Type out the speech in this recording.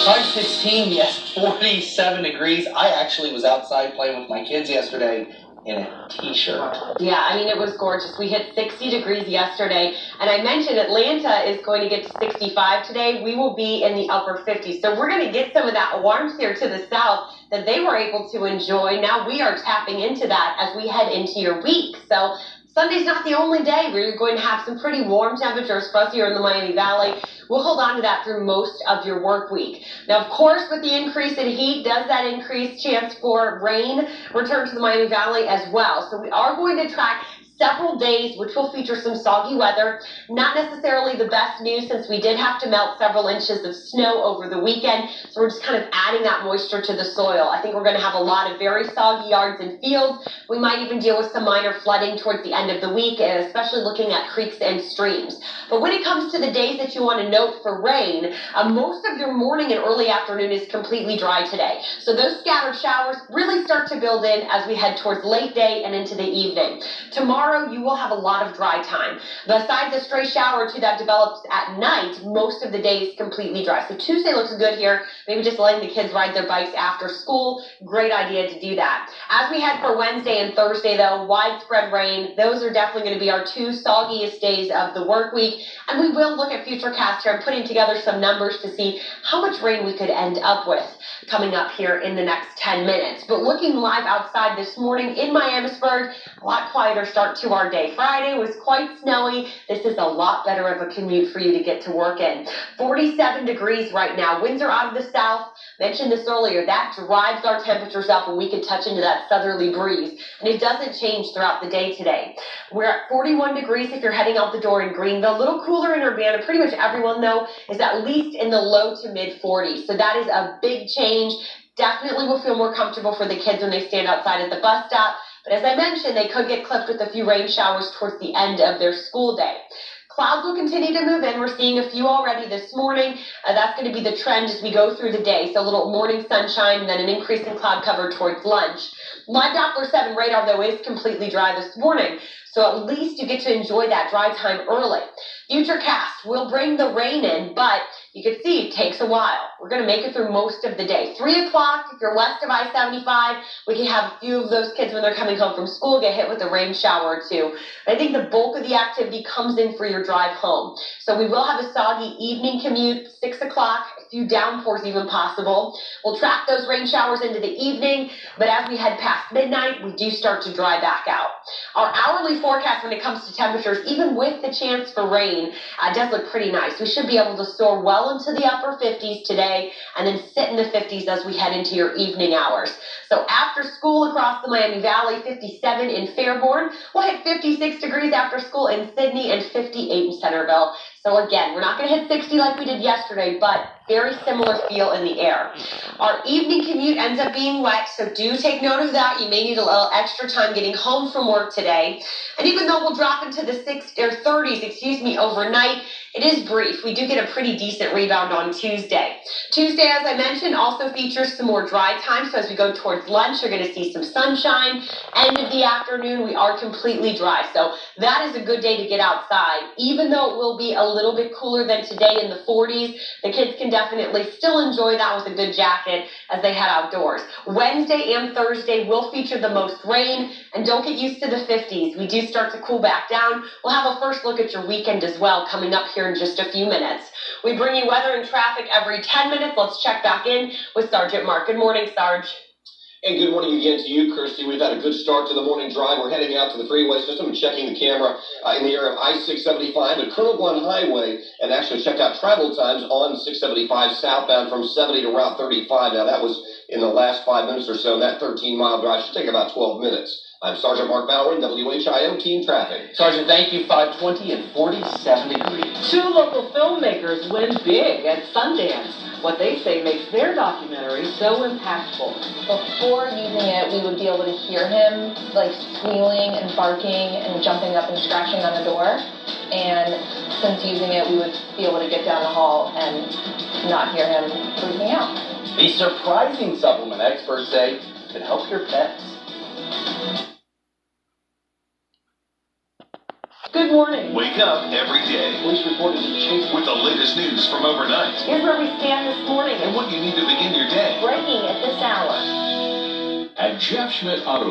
5:16, yes, 47 degrees. I actually was outside playing with my kids yesterday in a t-shirt. Yeah, I mean, it was gorgeous. We hit 60 degrees yesterday, and I mentioned Atlanta is going to get to 65 today. We will be in the upper 50s. So we're going to get some of that warmth here to the south that they were able to enjoy. Now we are tapping into that as we head into your week. So Sunday's not the only day. We're going to have some pretty warm temperatures for us here in the Miami Valley. We'll hold on to that through most of your work week. Now, of course, with the increase in heat, does that increase chance for rain return to the Miami Valley as well? So we are going to track several days which will feature some soggy weather. Not necessarily the best news since we did have to melt several inches of snow over the weekend. So we're just kind of adding that moisture to the soil. I think we're going to have a lot of very soggy yards and fields. We might even deal with some minor flooding towards the end of the week, especially looking at creeks and streams. But when it comes to the days that you want to note for rain, most of your morning and early afternoon is completely dry today. So those scattered showers really start to build in as we head towards late day and into the evening. Tomorrow, you will have a lot of dry time. Besides a stray shower or two that develops at night, most of the day is completely dry. So Tuesday looks good here. Maybe just letting the kids ride their bikes after school. Great idea to do that. As we head for Wednesday and Thursday, though, widespread rain. Those are definitely going to be our two soggiest days of the work week. And we will look at Futurecast here and putting together some numbers to see how much rain we could end up with coming up here in the next 10 minutes. But looking live outside this morning in Miamisburg, a lot quieter start to our day. Friday was quite snowy. This is a lot better of a commute for you to get to work in. 47 degrees right now. Winds are out of the south. Mentioned this earlier. That drives our temperatures up when we can touch into that southerly breeze. And it doesn't change throughout the day today. We're at 41 degrees if you're heading out the door in Greenville. A little cooler in Urbana. Pretty much everyone, though, is at least in the low to mid 40s. So that is a big change. Definitely will feel more comfortable for the kids when they stand outside at the bus stop. But as I mentioned, they could get clipped with a few rain showers towards the end of their school day. Clouds will continue to move in. We're seeing a few already this morning. That's going to be the trend as we go through the day. So a little morning sunshine and then an increase in cloud cover towards lunch. Live Doppler 7 radar, though, is completely dry this morning. So at least you get to enjoy that dry time early. Futurecast will bring the rain in, but you can see it takes a while. We're going to make it through most of the day. 3 o'clock, if you're west of I-75, we can have a few of those kids when they're coming home from school get hit with a rain shower or two. I think the bulk of the activity comes in for your drive home. So we will have a soggy evening commute, 6 o'clock, a few downpours even possible. We'll track those rain showers into the evening, but as we head past midnight, we do start to dry back out. Our hourly forecast when it comes to temperatures, even with the chance for rain, does look pretty nice. We should be able to soar well into the upper 50s today and then sit in the 50s as we head into your evening hours. So after school across the Miami Valley, 57 in Fairborn. We'll hit 56 degrees after school in Sydney and 58 in Centerville. So again, we're not going to hit 60 like we did yesterday, but very similar feel in the air. Our evening commute ends up being wet, so do take note of that. You may need a little extra time getting home from work today. And even though we'll drop into the 30s, overnight, it is brief. We do get a pretty decent rebound on Tuesday. Tuesday, as I mentioned, also features some more dry time. So as we go towards lunch, you're going to see some sunshine. End of the afternoon, we are completely dry. So that is a good day to get outside. Even though it will be a little bit cooler than today in the 40s, the kids can definitely still enjoy that with a good jacket as they head outdoors. Wednesday and Thursday will feature the most rain, and don't get used to the 50s. We do start to cool back down. We'll have a first look at your weekend as well coming up here in just a few minutes. We bring you weather and traffic every 10 minutes. Let's check back in with Sergeant Mark. Good morning, Sarge. And good morning again to you, Kirstie. We've had a good start to the morning drive. We're heading out to the freeway system and checking the camera in the area of I-675 at Colonel Glenn Highway, and actually checked out travel times on 675 southbound from 70 to Route 35. Now, that was in the last 5 minutes or so, and that 13-mile drive should take about 12 minutes. I'm Sergeant Mark Bowen, WHIO Team Traffic. Sergeant, thank you. 5:20 and 47 degrees. 2 local filmmakers win big at Sundance. What they say makes their documentary so impactful. Before using it, we would be able to hear him like squealing and barking and jumping up and scratching on the door. And since using it, we would be able to get down the hall and not hear him freaking out. A surprising supplement, experts say, could help your pets. Good morning. Wake up every day Police reported a chase. with the latest news from overnight Here's where we stand this morning. and what you need to begin your day. Breaking at this hour. At Jeff Schmidt Auto